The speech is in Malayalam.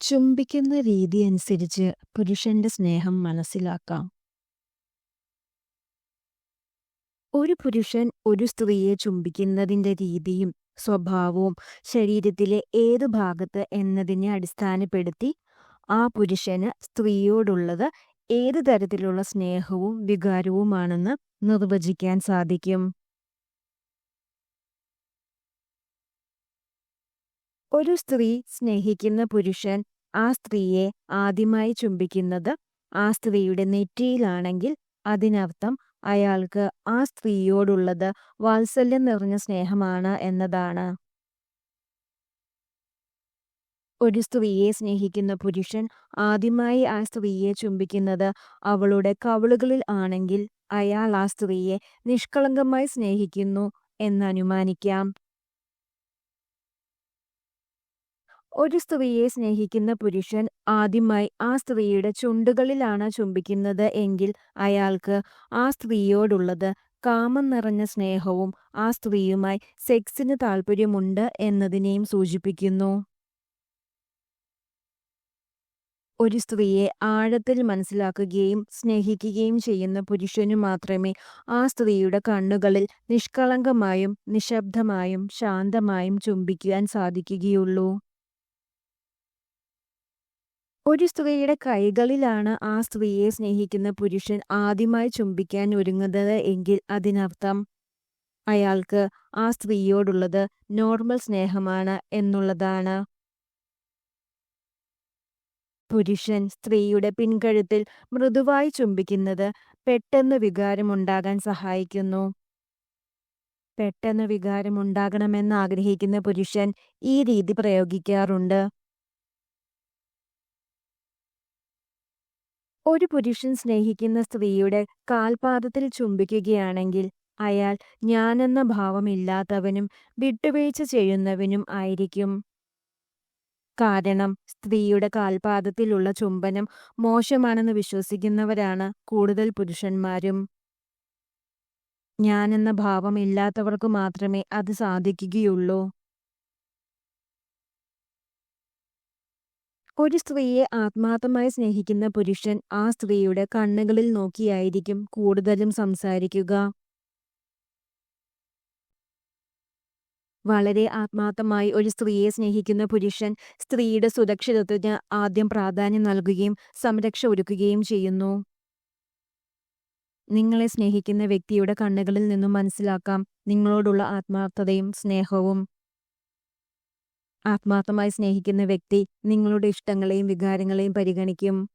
ചുംബിക്കുന്ന രീതി അനുസരിച്ച് പുരുഷന്റെ സ്നേഹം മനസ്സിലാക്കാം. ഒരു പുരുഷൻ ഒരു സ്ത്രീയെ ചുംബിക്കുന്നതിന്റെ രീതിയും സ്വഭാവവും ശരീരത്തിലെ ഏതു ഭാഗത്ത് എന്നതിനെ അടിസ്ഥാനപ്പെടുത്തി ആ പുരുഷന് സ്ത്രീയോടുള്ളത് ഏത് തരത്തിലുള്ള സ്നേഹവും വികാരവുമാണെന്ന് നിർവചിക്കാൻ സാധിക്കും. ഒരു സ്ത്രീ സ്നേഹിക്കുന്ന പുരുഷൻ ആ സ്ത്രീയെ ആദ്യമായി ചുംബിക്കുന്നത് ആ സ്ത്രീയുടെ നെറ്റിയിലാണെങ്കിൽ അതിനർത്ഥം അയാൾക്ക് ആ സ്ത്രീയോടുള്ളത് വാത്സല്യം നിറഞ്ഞ സ്നേഹമാണ് എന്നതാണ്. ഒരു സ്ത്രീയെ സ്നേഹിക്കുന്ന പുരുഷൻ ആദ്യമായി ആ സ്ത്രീയെ ചുംബിക്കുന്നത് അവളുടെ കവിളുകളിൽ ആണെങ്കിൽ അയാൾ ആ സ്ത്രീയെ നിഷ്കളങ്കമായി സ്നേഹിക്കുന്നു എന്നനുമാനിക്കാം. ഒരു സ്ത്രീയെ സ്നേഹിക്കുന്ന പുരുഷൻ ആദ്യമായി ആ സ്ത്രീയുടെ ചുണ്ടുകളിലാണ് ചുംബിക്കുന്നത് എങ്കിൽ അയാൾക്ക് ആ സ്ത്രീയോടുള്ളത് കാമം നിറഞ്ഞ സ്നേഹവും ആ സ്ത്രീയുമായി സെക്സിന് താല്പര്യമുണ്ട് എന്നതിനെയും സൂചിപ്പിക്കുന്നു. ഒരു സ്ത്രീയെ ആഴത്തിൽ മനസ്സിലാക്കുകയും സ്നേഹിക്കുകയും ചെയ്യുന്ന പുരുഷനു മാത്രമേ ആ സ്ത്രീയുടെ കണ്ണുകളിൽ നിഷ്കളങ്കമായും നിശബ്ദമായും ശാന്തമായും ചുംബിക്കുവാൻ സാധിക്കുകയുള്ളൂ. ഒരു സ്ത്രീയുടെ കൈകളിലാണ് ആ സ്ത്രീയെ സ്നേഹിക്കുന്ന പുരുഷൻ ആദ്യമായി ചുംബിക്കാൻ ഒരുങ്ങുന്നത് എങ്കിൽ അതിനർത്ഥം അയാൾക്ക് ആ സ്ത്രീയോടുള്ളത് നോർമൽ സ്നേഹമാണ് എന്നുള്ളതാണ്. പുരുഷൻ സ്ത്രീയുടെ പിൻകഴുത്തിൽ മൃദുവായി ചുംബിക്കുന്നത് പെട്ടെന്ന് വികാരമുണ്ടാകാൻ സഹായിക്കുന്നു. പെട്ടെന്ന് വികാരമുണ്ടാകണമെന്ന് ആഗ്രഹിക്കുന്ന പുരുഷൻ ഈ രീതി പ്രയോഗിക്കാറുണ്ട്. ഒരു പുരുഷൻ സ്നേഹിക്കുന്ന സ്ത്രീയുടെ കാൽപാദത്തിൽ ചുംബിക്കുകയാണെങ്കിൽ അയാൾ ഞാനെന്ന ഭാവമില്ലാത്തവനും വിട്ടുവീഴ്ച ചെയ്യുന്നവനും ആയിരിക്കും. കാരണം സ്ത്രീയുടെ കാൽപാദത്തിലുള്ള ചുംബനം മോശമാണെന്ന് വിശ്വസിക്കുന്നവരാണ് കൂടുതൽ പുരുഷന്മാരും. ഞാനെന്ന ഭാവമില്ലാത്തവർക്ക് മാത്രമേ അത് സാധിക്കുകയുള്ളൂ. ഒരു സ്ത്രീയെ ആത്മാർത്ഥമായി സ്നേഹിക്കുന്ന പുരുഷൻ ആ സ്ത്രീയുടെ കണ്ണുകളിൽ നോക്കിയായിരിക്കും കൂടുതലും സംസാരിക്കുക. വളരെ ആത്മാർത്ഥമായി ഒരു സ്ത്രീയെ സ്നേഹിക്കുന്ന പുരുഷൻ സ്ത്രീയുടെ സുരക്ഷിതത്വത്തിന് ആദ്യം പ്രാധാന്യം നൽകുകയും സംരക്ഷ ഒരുക്കുകയും ചെയ്യുന്നു. നിങ്ങളെ സ്നേഹിക്കുന്ന വ്യക്തിയുടെ കണ്ണുകളിൽ നിന്നും മനസ്സിലാക്കാം നിങ്ങളോടുള്ള ആത്മാർത്ഥതയും സ്നേഹവും. ആത്മാർത്ഥമായി സ്നേഹിക്കുന്ന വ്യക്തി നിങ്ങളുടെ ഇഷ്ടങ്ങളെയും വികാരങ്ങളെയും പരിഗണിക്കും.